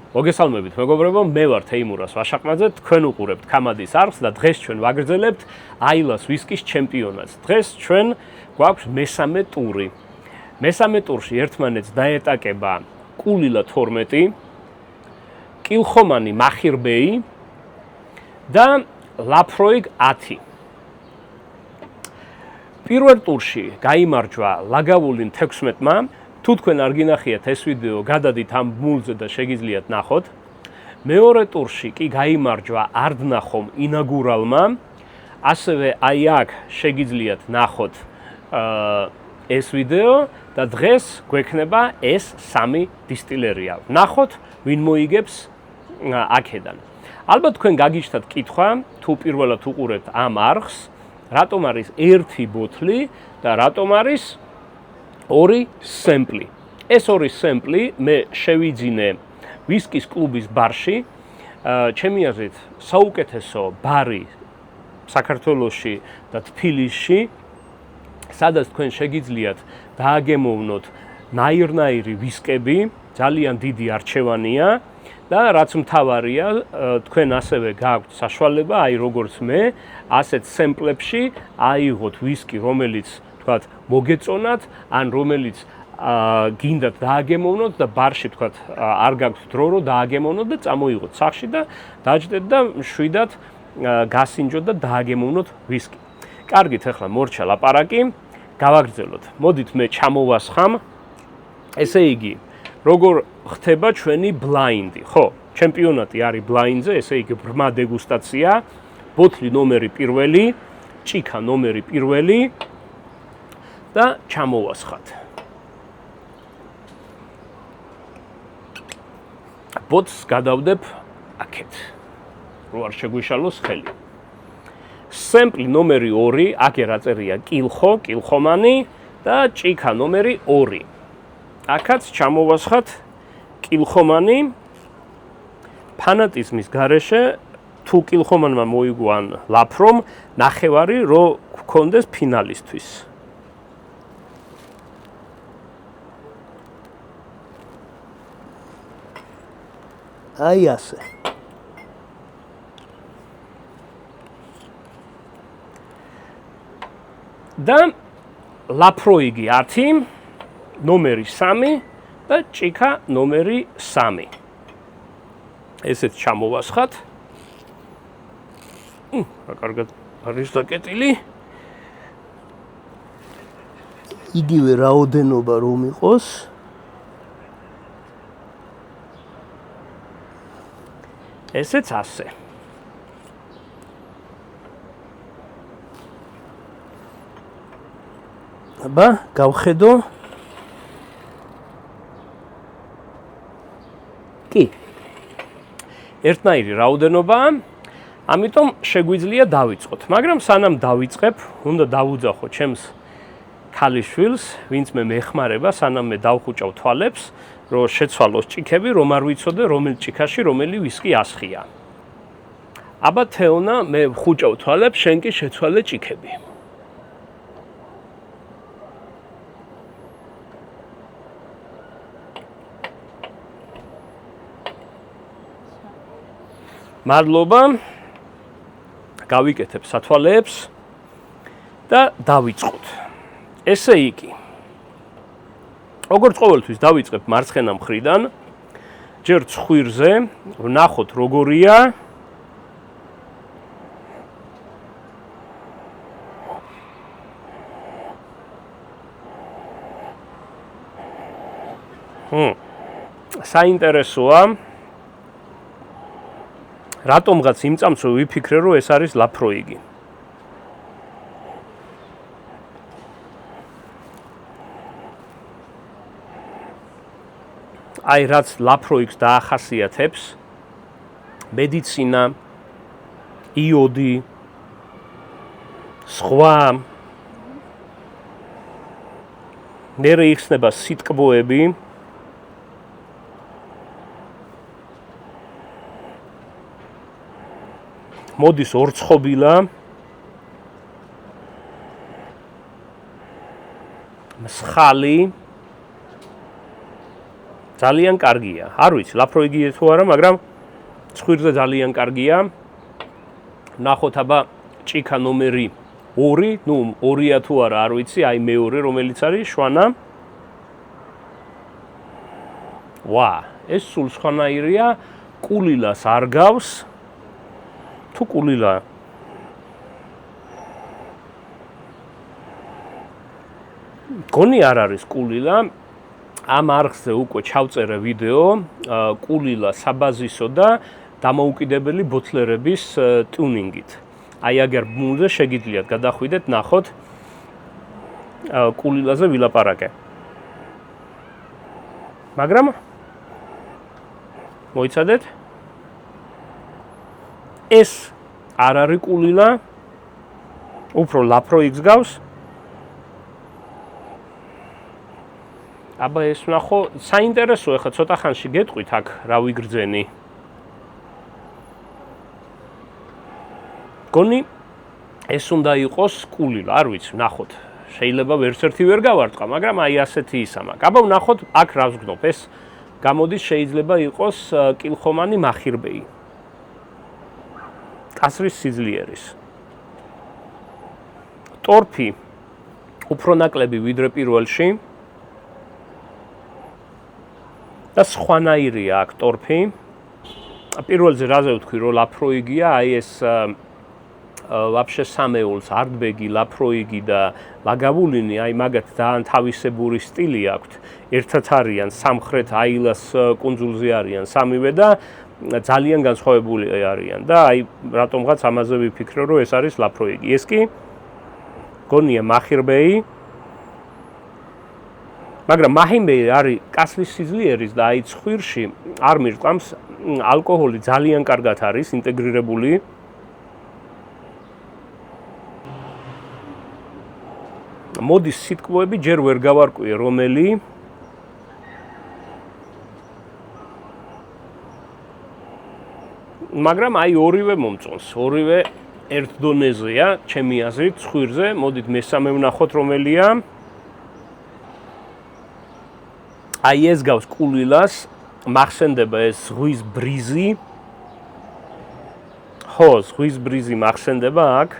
მოგესალმებით მეგობრებო, მე ვარ თეიმურას ვაშაყმაძე, თქვენ უყურებთ ქამადის არხს და დღეს ჩვენ ვაგრძელებთ აილას ვისკის ჩემპიონატს. დღეს ჩვენ გვაქვს მესამე ტური. მესამე ტურში ერთმანეთს დაეტაკება კულილა 12, კილხომანი მახირბეი და ლაფროიგ 10. პირველ ტურში გაიმარჯვა ლაგავულინ 16-მა. თუ თქვენ არ გინახიათ ეს ვიდეო, გადადით ამ მულზე და შეგიძლიათ ნახოთ. მეორე ტურში კი გაიმარჯვა არდნახომ ინაგურალმა. ასევე აი აქ შეგიძლიათ ნახოთ ეს ვიდეო და დღეს გვექნება ეს სამი დისტილერია. ნახოთ, ვინ მოიგებს აქედან. ალბათ თქვენ გაგიჩნდათ კითხვა, თუ პირველად უყურებთ ამ არხს, რატომ არის ერთი ბოთლი და რატომ არის ორი სემპლი. ეს ორი სემპლი მე შევიძინე ვისკის კლუბის ბარში. ჩემი აზრით, საუკეთესო ბარი საქართველოში და თბილისში, სადაც თქვენ შეგიძლიათ დააგემოვნოთ ნაირნაირი ვისკები, ძალიან დიდი არჩევანია და რაც მთავარია, თქვენ ასევე გააქვთ საშუალება, აი როგორც მე, ასეთ სემპლებში აიღოთ ვისკი, რომელიც თქვათ მოგეწონათ, ან რომელიც გინდათ დააგემოვნოთ და ბარში თქვათ არ გაქვთ დრო რომ დააგემოვნოთ და წამოიღოთ სახში და დაჯდეთ და მშვიდად გასინჯოთ და დააგემოვნოთ ვისკი. კარგით, ახლა მორჩა ლაპარაკი, გავაგრძელოთ. მოდით მე ჩამოვასხამ. ესე იგი, როგორ ხდება ჩვენი ბლაინდი, ხო? ჩემპიონატი არის ბლაინდზე, ესე იგი ბრმა დეგუსტაცია, ბოთლი ნომერი პირველი, ჭიქა ნომერი პირველი და ჩამოვასხათ. ბოთლს გადავდებ აქეთ, რო არ შეგვიშალოს ხელი. სემპლი ნომერი 2, აქ რაწერია კილხო, კილხომანი და ჭიქა ნომერი 2. აქაც ჩამოვასხათ კილხომანი. ფანატიზმის გარეშე თუ კილხომანმა მოიგوان ლაფრომ, ნახევარი რო გქონდეს ფინალისთვის. აი ასე. და ლაფროიგი 10, ნომერი 3 და ჭიქა ნომერი 3. ესეც ჩამოვასხათ. რა კარგად არის დაკეტილი. იგივე რაოდენობა რომ იყოს. ესეც ასე. აბა, გავხედო. კი. ერთნაირი რაოდენობაა, ამიტომ შეგვიძლია დავიწყოთ. მაგრამ სანამ დავიწყებ, უნდა დავუძახო ჩემს ქალიშვილს, ვინც მე მეხმარება, სანამ მე დავხუჭავ თვალებს, რომ შეცვალოს ჭიქები, რომ არ ვიცოდე, რომელ ჭიქაში რომელი ვისკი ასხია. აბა თეონა, მე ვხუჭავ თვალებს, შენ კი შეცვალე ჭიქები. მადლობა. გავიკეთებ სათვალეებს და დავიწყოთ. ესე იგი, როგორც ყოველთვის დავიწყებ მარცხენა მხრიდან, ჯერ ცხვირზე, ვნახოთ როგორია. საინტერესოა. რატომღაც იმ წამს ვიფიქრე, რომ ეს არის ლაფროიგი. აი რაც ლაფროიგს დაახასიათებს, მედიცინა, იოდი, სხვა მერე იხსნება სიტკბოები. მოდის ორცხობილა, მსხალი ძალიან კარგია. არ ვიცი, ლაფროიგია თუ არა, მაგრამ ცხვირზე ძალიან კარგია. ნახოთ აბა ჭიქა ნომერი 2, ნუ 2-ია თუ არა, არ ვიცი, აი მეორე რომელიც არის შვანა. ვა, ეს სულ სხვანაირია, კულილას არ გავს. თუ კულილა გონი არ არის კულილა. ამ არხზე უკვე ჩავწერე ვიდეო კულილა საბაზისო და დამოუკიდებელი ბოთლერების ტუნინგით. აი აგერ ბმულზე შეგიძლიათ გადახვიდეთ, ნახოთ კულილაზე ვილაპარაკე. მაგრამ მოიცადეთ, ეს არ არის კულილა, უფრო ლაფროიგს გავს. აბა ეს ვნახო, საინტერესოა, ხა ცოტა ხანში გეტყვით აქ რა ვიგრძენი. გონი ეს უნდა იყოს კულილა, არ ვიცი, ვნახოთ. შეიძლება ვერც ერთი ვერ გავარტყა, მაგრამ აი ასეთი ისა მაქვს. აბა ვნახოთ აქ რას ვგდობ. ეს გამოდის შეიძლება იყოს კილხომანი მახირბეი. კასრის სიძლიერის. ტორფი უფრო ნაკლები ვიდრე პირველში. და სხვანაირია აქ ტორფი. პირველზე რაზე ვთქვი, რომ ლაფროიგია, აი ეს ვაფშე სამეულს, არტბეგი, ლაფროიგი და ლაგავულინი, აი მაგათ ძალიან თავისებური სტილი აქვთ. ერთად არიან სამხრეთ აილას კუნძულზე არიან სამივე და ძალიან განსხვავებული არიან და აი რატომღაც ამაზე ვიფიქრე, რომ ეს არის ლაფროიგი. ეს კი გონია მახირბეი. მაგრამ მაჰიმბეი არის კასრის სიძლიერის და აი ცხვირში არ მირწყამს, ალკოჰოლი ძალიან კარგად არის ინტეგრირებული. მოდის სიტყვები, ჯერ ვერ გავარკვიე რომელი. მაგრამ აი ორივე მომწონს, ორივე ერთ დონეზეა, ჩემი აზრით, ცხვირზე. მოდით მესამე ვნახოთ რომელია. აი ეს გავს კულილას, მახსენდება ეს ზღვის ბრიზი. ხო, ზღვის ბრიზი მახსენდება აქ.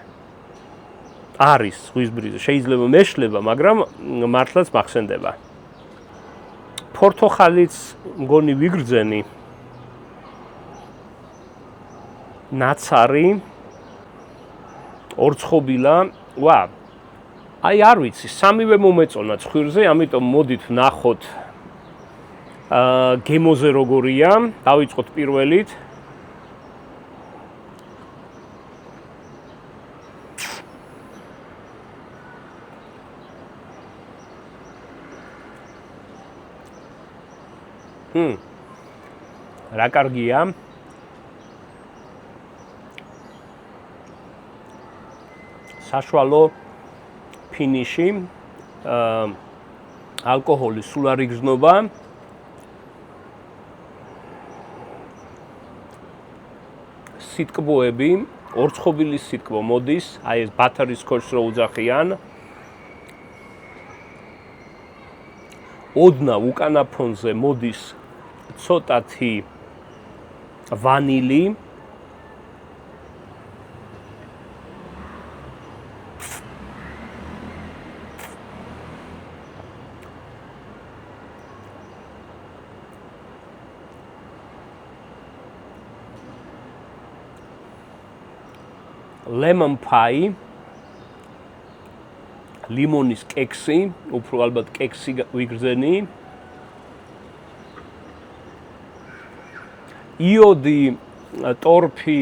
არის ზღვის ბრიზი, შეიძლება მეშლება, მაგრამ მართლაც მახსენდება. პორტოხალიც მგონი ვიგრძენი. ნაცარი, ორცხობილა, ვა. აი არ ვიცი, სამივე მომეწონა ცხვირზე, ამიტომ მოდით ვნახოთ გემოზე როგორია, დავიწყოთ პირველით. რა კარგია. საშუალო ფინიში, ალკოჰოლი სულ არ იგრძნობა. სიტკბოები, ორცხობილის სიტკბო მოდის, აი ეს ბათარის ქოშს რო უძახიან. ოდნავ უკანა ფონზე მოდის ცოტათი ვანილი. lemon pie, ლიმონის კექსი, უფრო ალბათ კექსი ვიგრძენი. იოდი, ტორფი,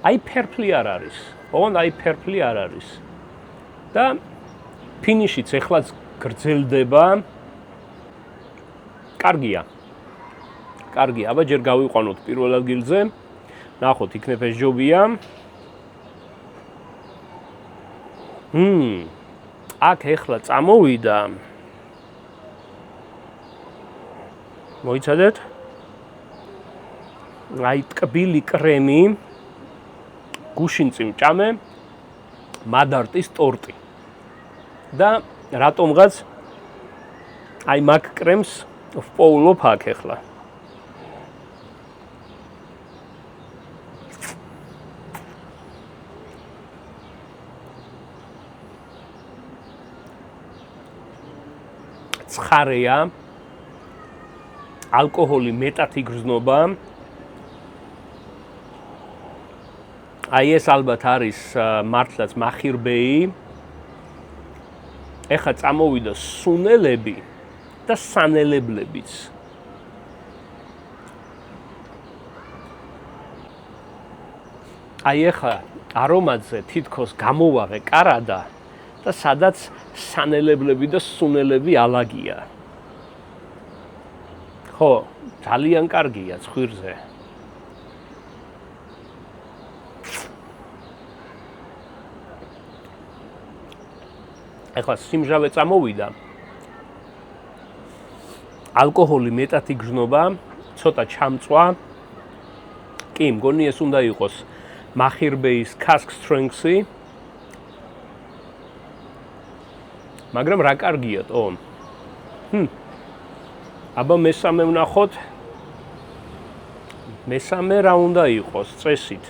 აი ფერფლი არ არის. ოღონდ აი ფერფლი არ არის. და ფინიშიც ეხლაც გრძელდება. კარგია. კარგია, აბა ჯერ გავიყვანოთ პირველ ადგილზე. ნახოთ, იქნებ ეს ჯობია. აქ ეხლა წამოვიდა. მოიცადეთ? აი ტკბილი კრემი, გუშინწი მჭამე, მადარტის ტორტი. და რატომღაც აი მაგ კრემს ვპოულობ აქ ახლა. ცხარეა, ალკოჰოლი მეტად იგრძნობა. აი ეს ალბათ არის მართლაც მახირბეი. ეხლა წამოვიდა სუნელები და სანელებლებიც. აი ეხლა არომატზე თითქოს გამოვაღე კარადა და სადაც სანელებლები და სუნელები ალაგია. ხო, ძალიან კარგია ცხვირზე. ეხლა სიმჟავე წამოვიდა. ალკოჰოლი მეტად იგრძნობა, ცოტა ჩამწვა. კი, მგონი ეს უნდა იყოს მახირბეის cask strength-ი. მაგრამ რა კარგიათო? აბა მესამე ვნახოთ. მესამე რა უნდა იყოს წესით?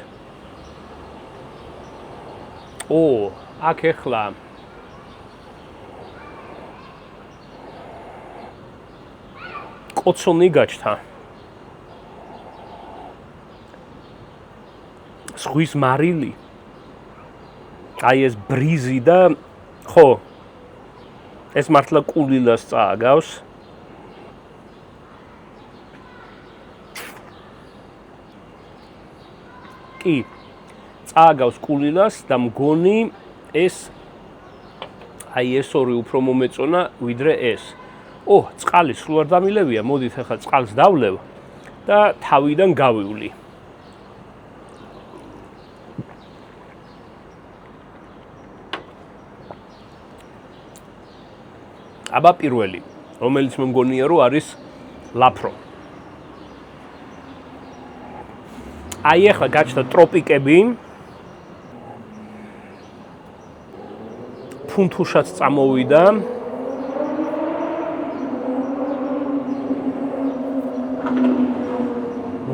აქ ეხლა კოცონი გაჩთა. ზღვის მარილი. აი ეს ბრიზი და ხო. ეს მართლა კულილას წააგავს. კი. წააგავს კულილას და მგონი ეს აი ეს ორი უფრო მომეწონა ვიდრე ეს. წყალი სულ არ დამილევია, მოდით ახლა წყალს დავლევ და თავიდან გავივლი. აბა პირველი, რომელიც მე მგონია რომ არის ლაფრო. აი ახლა გაჩნდა ტროპიკები. ფუნთუშაც წამოვიდა.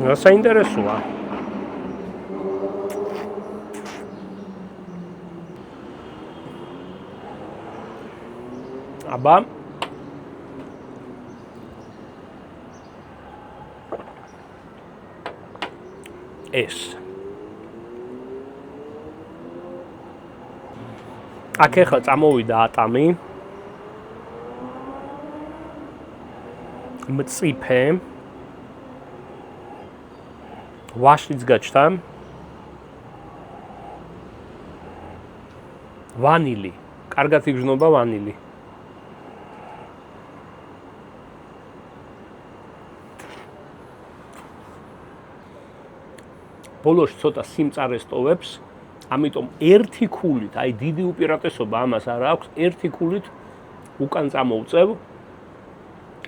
საინტერესოა. აბა ეს აქ ახლა წამოვიდა ატამი. მწიფე ვაშლიც გაჩნდა. ვანილი. კარგად იგრძნობა ვანილი. ბოლოში ცოტა სიმწარეს ტოვებს, ამიტომ ერთი ქულით, აი დიდი უპირატესობა ამას არ აქვს, ერთი ქულით უკან წამოვწევ,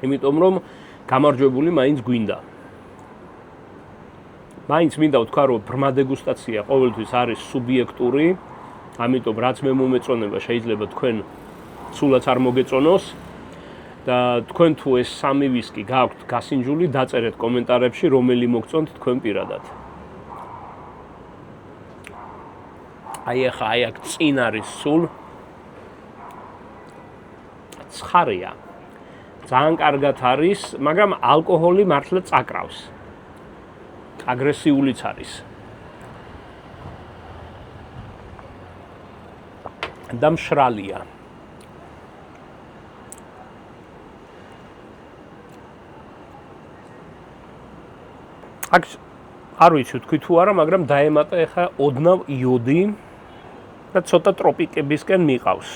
იმიტომ რომ გამარჯვებული მაინც გვინდა. მაინც მინდა ვთქვა, რომ ბრმა დეგუსტაცია ყოველთვის არის სუბიექტური, ამიტომ რაც მე მომეწონება შეიძლება თქვენ სულაც არ მოგეწონოს და თქვენ თუ ეს სამი ვისკი გაქვთ გასინჯული, დაწერეთ კომენტარებში, რომელი მოგწონთ თქვენ პირადად. აი ახლა აი აქ წინ არის სულ ცხარეა. ძალიან კარგად არის, მაგრამ ალკოჰოლი მართლა წაკრავს. აგრესიულიც არის. და მშრალია. აქ არ ვიცი თქვი თუ არა, მაგრამ დაემატა ახლა ოდნავ იოდი და ცოტა ტროპიკებისკენ მიყავს.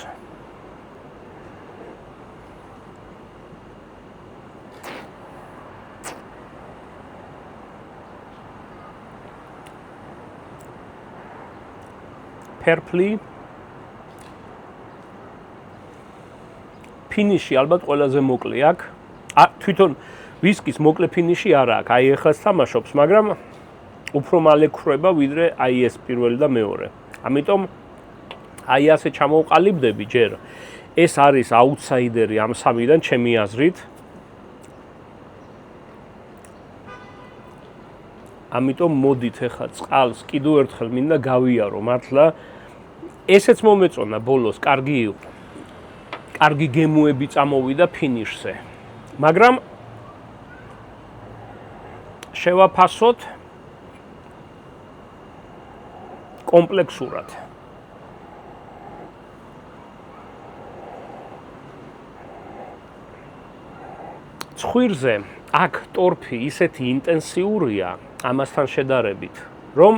purple ფინიში ალბათ ყველაზე მოკლე აქ. თვითონ ვისკის მოკლე ფინიში არა აქვს. აი ახლა თამაშობს, მაგრამ უფრო მალე ქრება ვიდრე აი ეს პირველი და მეორე. ამიტომ აი ასე ჩამოვყალიბდები ჯერ. ეს არის აუთსაიდერი ამ სამიდან ჩემი აზრით. ამიტომ მოდით ახლა წყალს კიდევ ერთხელ მინდა გავიარო მართლა. ესეც მომეწონა ბოლოს, კარგი იყო. კარგი გემოები წამოვიდა ფინიშზე. მაგრამ შევაფასოთ კომპლექსურად. ცხვირზე აქ ტორფი ისეთი ინტენსიურია ამასთან შედარებით, რომ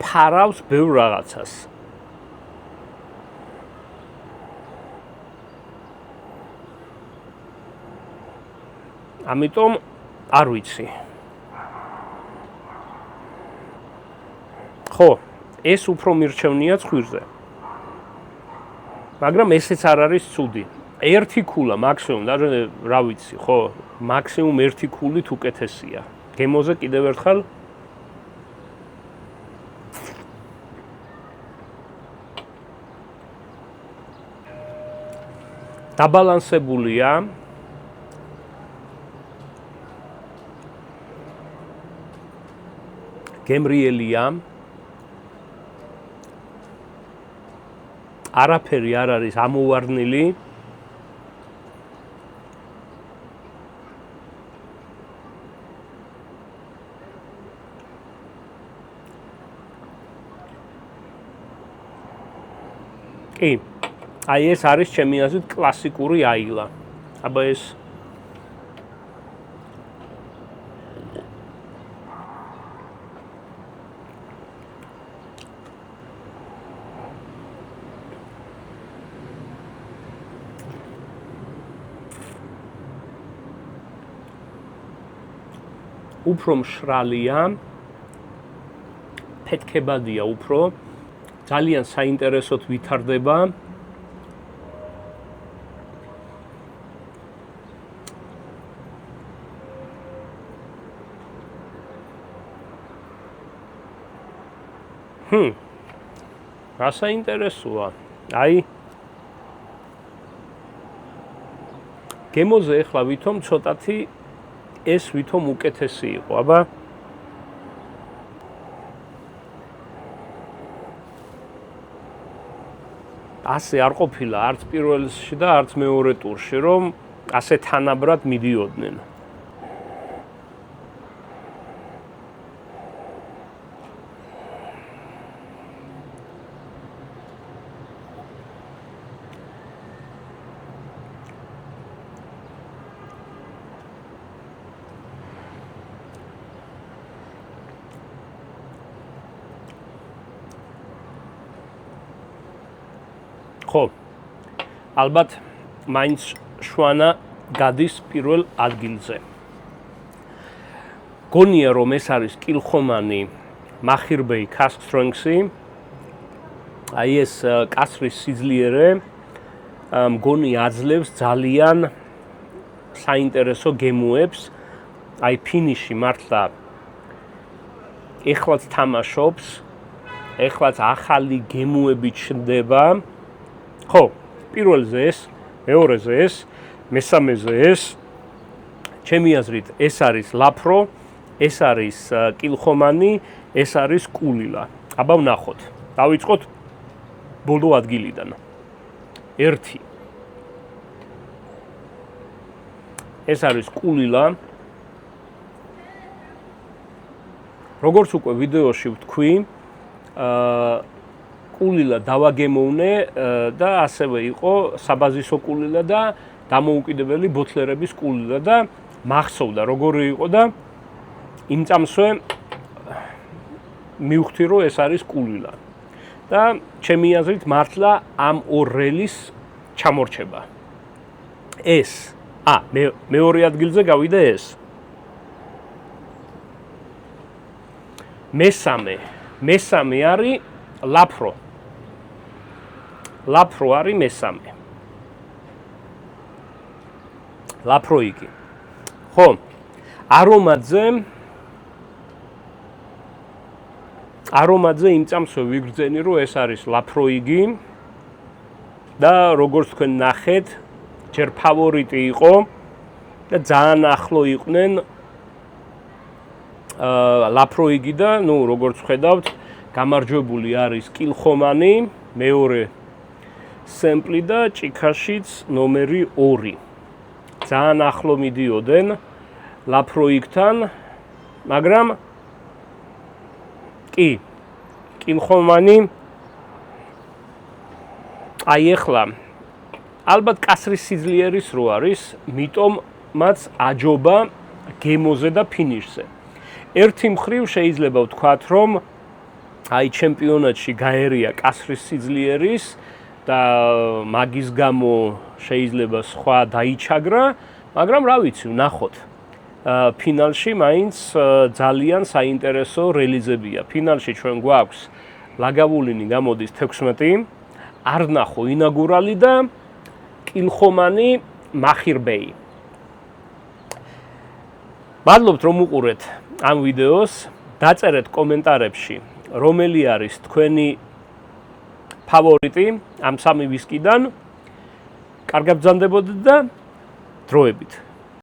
ფარავს ბევრ რაღაცას. ამიტომ არ ვიცი. ხო, ეს უფრო მირჩევნია ცხვირზე. მაგრამ ესეც არ არის ცუდი. ერთი ქულა მაქსიმუმ, რა ვიცი, ხო, მაქსიმუმ ერთი ქულით უკეთესია. გემოზე კიდევ ერთხელ დაბალანსებულია. გემრიელია. არაფერი არ არის ამოვარდნილი. კი, აი ეს არის ჩემი აზრით კლასიკური აილა. აბა ეს უფრო მშრალია, ფეთქებადია უფრო, ძალიან საინტერესოდ ვითარდება. რა საინტერესოა. აი გემოზე ახლა ვითომ ცოტათი ეს ვითომ უკეთესი იყო, აბა ასე არ ყოფილა არც პირველში და არც მეორე ტურში, რომ ასე თანაბრად მიდიოდნენ. ხო, ალბათ მაინც შვანა გადის პირველ ადგილზე. გონია რომ ეს არის კილხომანი მახირბეი კასტრონქსი. აი ეს კასრის სიძლიერე მგონი აძლევს ძალიან საინტერესო გემოებს. აი ფინიში მართლა ეხლაც თამაშობს, ეხლაც ახალი გემოები ჩნდება. ხო, პირველზე ეს, მეორეზე ეს, მესამეზე ეს. ჩემი აზრით ეს არის ლაფრო, ეს არის კილხომანი, ეს არის კულილა. აბა ვნახოთ. დავიწყოთ ბოლო ადგილიდან. 1. ეს არის კულილა. როგორც უკვე ვიდეოში ვთქვი, კულილა დავაგემოვნე და ასევე იყო საბაზისო კულილა და დამოუკიდებელი ბოთლერების კულილა და მახსოვდა როგორი იყო და იმ წამსვე მივხვდი რომ ეს არის კულილა. და ჩემი აზრით მართლა ამ ორ რელის ჩამორჩება. ეს, მეორე ადგილზე გავიდა ეს. მესამე არის ლაფრო. ლაფრო არის მესამე. ლაფროიკი. ხო, არომატზე იმ წამსვე ვიგრძენი რომ ეს არის ლაფროიგი და როგორც თქვენ ნახეთ, ჯერ ფავორიტი იყო და ძალიან ახლო იყვნენ ლაფროიგი და როგორც ხედავთ, გამარჯვებული არის კილხომანი, მეორე სემპლი და ჭიქაშიც ნომერი 2. ძალიან ახლო მიდიოდნენ ლაფროიგთან, მაგრამ კი კილხომანი აი ახლა ალბათ კასრის სიძლიერის რო არის, მიტომაც აჯობა გემოზე და ფინიშზე. ერთი მხრივ შეიძლება ვთქვათ, რომ აი ჩემპიონატში გაერია კასრის სიძლიერის და მაგის გამო შეიძლება სხვა დაიჩაგრა, მაგრამ რა ვიცი, ვნახოთ. ფინალში მაინც ძალიან საინტერესო რელიზებია. ფინალში ჩვენ გვაქვს ლაგავულინი გამოდის 16, არნახო ინაგურალი და კილხომანი მახირბეი. მადლობთ რომ უყურეთ ამ ვიდეოს, დაწერეთ კომენტარებში რომელი არის თქვენი ფავორიტი ამ სამი ვისკიდან. კარგად ბრძანდებოდეთ და დროებით.